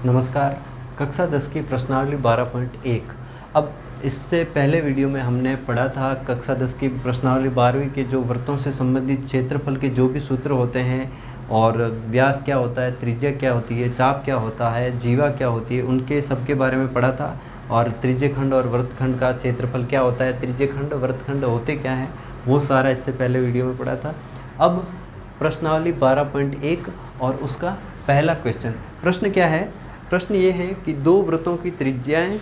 नमस्कार। कक्षा 10 की प्रश्नावली 12.1। अब इससे पहले वीडियो में हमने पढ़ा था कक्षा 10 की प्रश्नावली 12वीं के जो वृत्तों से संबंधित क्षेत्रफल के जो भी सूत्र होते हैं और व्यास क्या होता है, त्रिज्या क्या होती है, चाप क्या होता है, जीवा क्या होती है, उनके सब के बारे में पढ़ा था। और त्रिज्यखंड और वृत्तखंड का क्षेत्रफल क्या होता है, त्रिज्यखंड वृत्तखंड होते क्या हैं, वो सारा इससे पहले वीडियो में पढ़ा था। अब प्रश्नावली 12.1 और उसका पहला क्वेश्चन। प्रश्न क्या है? प्रश्न ये है कि दो वृत्तों की त्रिज्याएं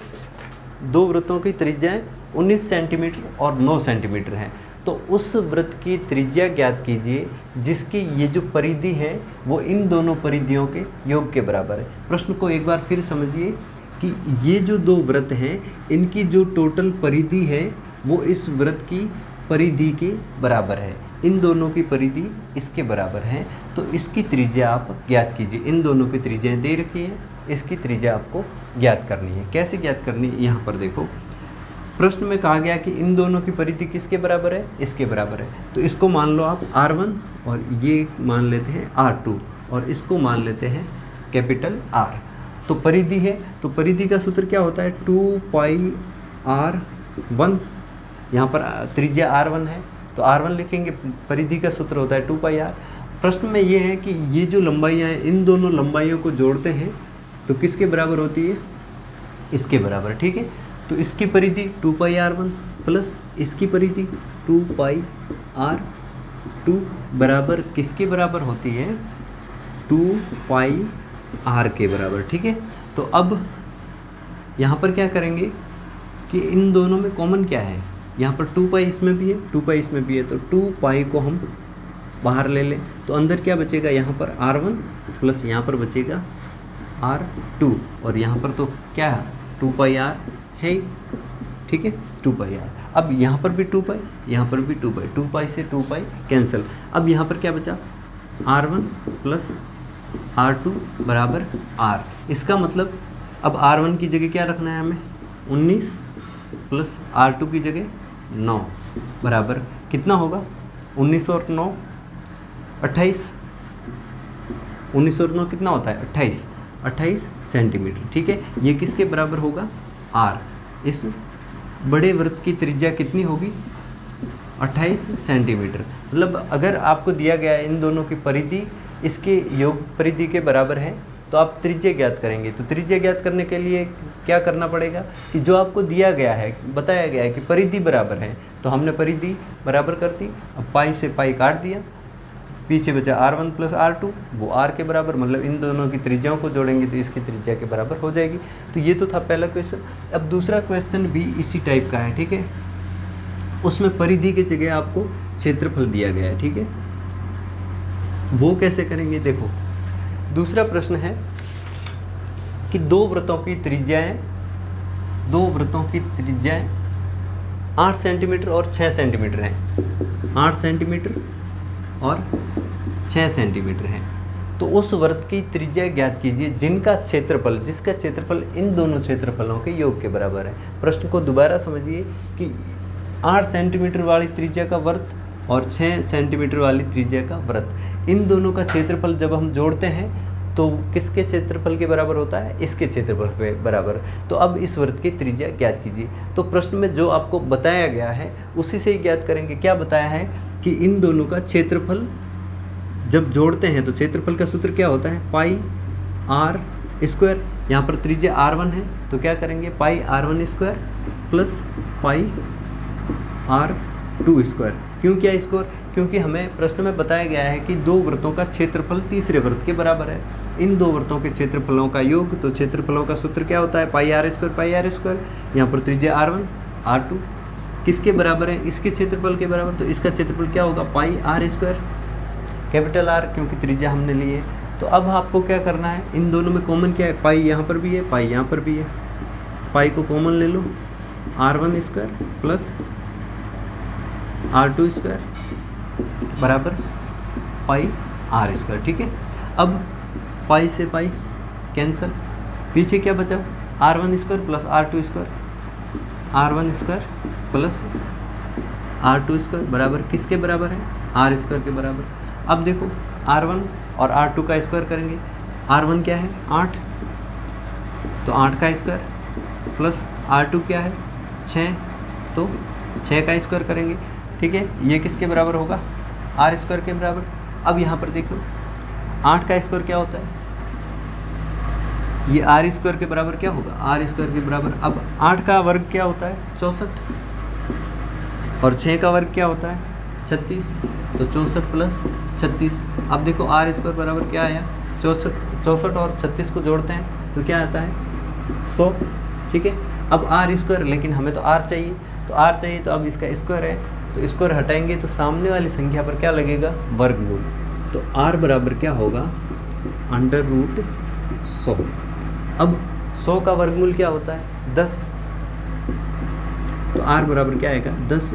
19 सेंटीमीटर और 9 सेंटीमीटर हैं। तो उस वृत्त की त्रिज्या ज्ञात कीजिए जिसकी ये जो परिधि है वो इन दोनों परिधियों के योग के बराबर है। प्रश्न को एक बार फिर समझिए कि ये जो दो वृत्त हैं इनकी जो टोटल परिधि है वो इस वृत्त की परिधि के बराबर है। इन दोनों की परिधि इसके बराबर है, तो इसकी त्रिज्या आप ज्ञात कीजिए। इन दोनों की त्रिज्याएं दे रखी हैं, इसकी त्रिज्या आपको ज्ञात करनी है। कैसे ज्ञात करनी है? यहाँ पर देखो, प्रश्न में कहा गया कि इन दोनों की परिधि किसके बराबर है? इसके बराबर है। तो इसको मान लो आप R1 और ये मान लेते हैं R2 और इसको मान लेते हैं कैपिटल R। तो परिधि है, तो परिधि का सूत्र क्या होता है? 2πr1। यहाँ पर त्रिज्या R1 है तो R1 लिखेंगे, परिधि का सूत्र होता है 2πr। प्रश्न में ये है कि ये जो लंबाइयाँ हैं इन दोनों लंबाइयों को जोड़ते हैं तो किसके बराबर होती है? इसके बराबर, ठीक है। तो इसकी परिधि 2πr1 प्लस इसकी परिधि 2πr2 बराबर किसके बराबर होती है? 2πr के बराबर, ठीक है। तो अब यहाँ पर क्या करेंगे कि इन दोनों में कॉमन क्या है? यहाँ पर 2π इसमें भी है, 2π इसमें भी है, तो 2π को हम बाहर ले लें तो अंदर क्या बचेगा? यहाँ पर R1 प्लस यहाँ पर बचेगा R2 और यहाँ पर तो क्या है? 2πr है, ठीक है, 2πr। अब यहाँ पर भी 2π, यहाँ पर भी 2π, 2π से 2π कैंसिल। अब यहाँ पर क्या बचा? R1 प्लस R2 बराबर R। इसका मतलब अब R1 की जगह क्या रखना है हमें? 19 प्लस R2 की जगह 9 बराबर कितना होगा? 19 और 9 28। 19 और 9 कितना होता है? 28 सेंटीमीटर, ठीक है। ये किसके बराबर होगा? R। इस बड़े वृत्त की त्रिज्या कितनी होगी? 28 सेंटीमीटर। मतलब अगर आपको दिया गया है इन दोनों की परिधि इसके योग परिधि के बराबर है तो आप त्रिज्या ज्ञात करेंगे। तो त्रिज्या ज्ञात करने के लिए क्या करना पड़ेगा कि जो आपको दिया गया है, बताया गया है कि परिधि बराबर है, तो हमने परिधि बराबर कर दी। अब पाई से पाई काट दिया, पीछे बचा R1 प्लस R2, वो R के बराबर, मतलब इन दोनों की त्रिज्याओं को जोड़ेंगे तो इसकी त्रिज्या के बराबर हो जाएगी। तो ये तो था पहला क्वेश्चन। अब दूसरा क्वेश्चन भी इसी टाइप का है, ठीक है। उसमें परिधि की जगह आपको क्षेत्रफल दिया गया है, ठीक है। वो कैसे करेंगे? देखो, दूसरा प्रश्न है कि दो वृत्तों की त्रिज्याएं 8 सेंटीमीटर और 6 सेंटीमीटर हैं। 8 सेंटीमीटर और 6 सेंटीमीटर हैं। तो उस वृत्त की त्रिज्या ज्ञात कीजिए जिसका क्षेत्रफल इन दोनों क्षेत्रफलों के योग के बराबर है। प्रश्न को दोबारा समझिए कि 8 सेंटीमीटर वाली त्रिज्या का वृत्त और 6 सेंटीमीटर वाली त्रिज्या का वृत्त, इन दोनों का क्षेत्रफल जब हम जोड़ते हैं तो किसके क्षेत्रफल के बराबर होता है? इसके क्षेत्रफल के बराबर। तो अब इस वृत्त की त्रिज्या ज्ञात कीजिए। तो प्रश्न में जो आपको बताया गया है उसी से ही ज्ञात करेंगे। क्या बताया है कि इन दोनों का क्षेत्रफल जब जोड़ते हैं तो क्षेत्रफल का सूत्र क्या होता है? पाई R स्क्वायर। यहाँ पर त्रिज्या R1 है तो क्या करेंगे? पाई R1 square plus pi R2 square. क्यों किया स्क्वायर? क्योंकि हमें प्रश्न में बताया गया है कि दो वृत्तों का क्षेत्रफल तीसरे वृत्त के बराबर है। इन दो वृत्तों के क्षेत्रफलों का योग, तो क्षेत्रफलों का सूत्र क्या होता है? पाई R स्क्वायर। यहाँ पर त्रिज्या R1 R2 किसके बराबर है? इसके क्षेत्रफल के बराबर। तो इसका क्षेत्रफल क्या होगा? पाई R स्क्वायर कैपिटल R, क्योंकि त्रिज्या हमने ली है। तो अब आपको क्या करना है? इन दोनों में कॉमन क्या है? पाई यहाँ पर भी है, पाई यहाँ पर भी है। पाई को कॉमन ले लो, R1 square plus R2 square बराबर पाई R स्क्वायर, ठीक है। अब पाई से पाई कैंसिल, पीछे क्या बचा? R1 square plus R2 square. R1 square plus R2 square बराबर किसके बराबर है? R स्क्वायर के बराबर। अब देखो R1 और R2 का स्क्वायर करेंगे। R1 क्या है? 8 तो 8 का स्क्वायर प्लस R2 क्या है 6, तो 6 का स्क्वायर करेंगे, ठीक है। ये किसके बराबर होगा, R स्क्वायर के बराबर। अब यहाँ पर देखो 8 का स्क्वायर क्या होता है, ये R स्क्वायर के बराबर क्या होगा, R स्क्वायर के बराबर। अब 8 का वर्ग क्या होता है 64, और 6 का वर्ग क्या होता है 36, तो 64 प्लस 36। अब देखो R स्क्वायर बराबर क्या आया 64 और 36 को जोड़ते हैं तो क्या आता है 100, ठीक है। अब R स्क्वायर, लेकिन हमें तो R चाहिए, तो R चाहिए तो अब इसका स्क्वायर है, तो स्क्वायर हटाएंगे तो सामने वाली संख्या पर क्या लगेगा वर्गमूल, तो R बराबर क्या होगा √100। अब 100 का वर्गमूल क्या होता है 10, तो R बराबर क्या आएगा 10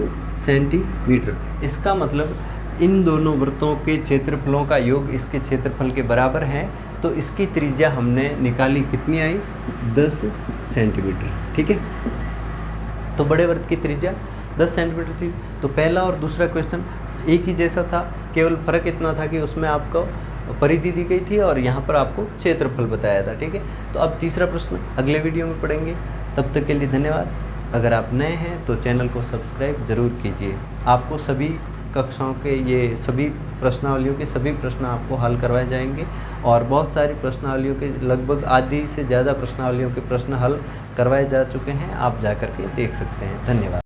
सेंटीमीटर। इसका मतलब इन दोनों वृत्तों के क्षेत्रफलों का योग इसके क्षेत्रफल के बराबर है, तो इसकी त्रिज्या हमने निकाली कितनी आई 10 सेंटीमीटर, ठीक है। तो बड़े वृत्त की त्रिज्या 10 सेंटीमीटर थी। तो पहला और दूसरा क्वेश्चन एक ही जैसा था, केवल फ़र्क इतना था कि उसमें आपको परिधि दी गई थी और यहाँ पर आपको क्षेत्रफल बताया था, ठीक है। तो अब तीसरा प्रश्न अगले वीडियो में पढ़ेंगे, तब तक के लिए धन्यवाद। अगर आप नए हैं तो चैनल को सब्सक्राइब ज़रूर कीजिए। आपको सभी कक्षाओं के ये सभी प्रश्नावलियों के सभी प्रश्न आपको हल करवाए जाएंगे, और बहुत सारी प्रश्नावलियों के लगभग आधी से ज़्यादा प्रश्नावलियों के प्रश्न हल करवाए जा चुके हैं, आप जा कर के देख सकते हैं। धन्यवाद।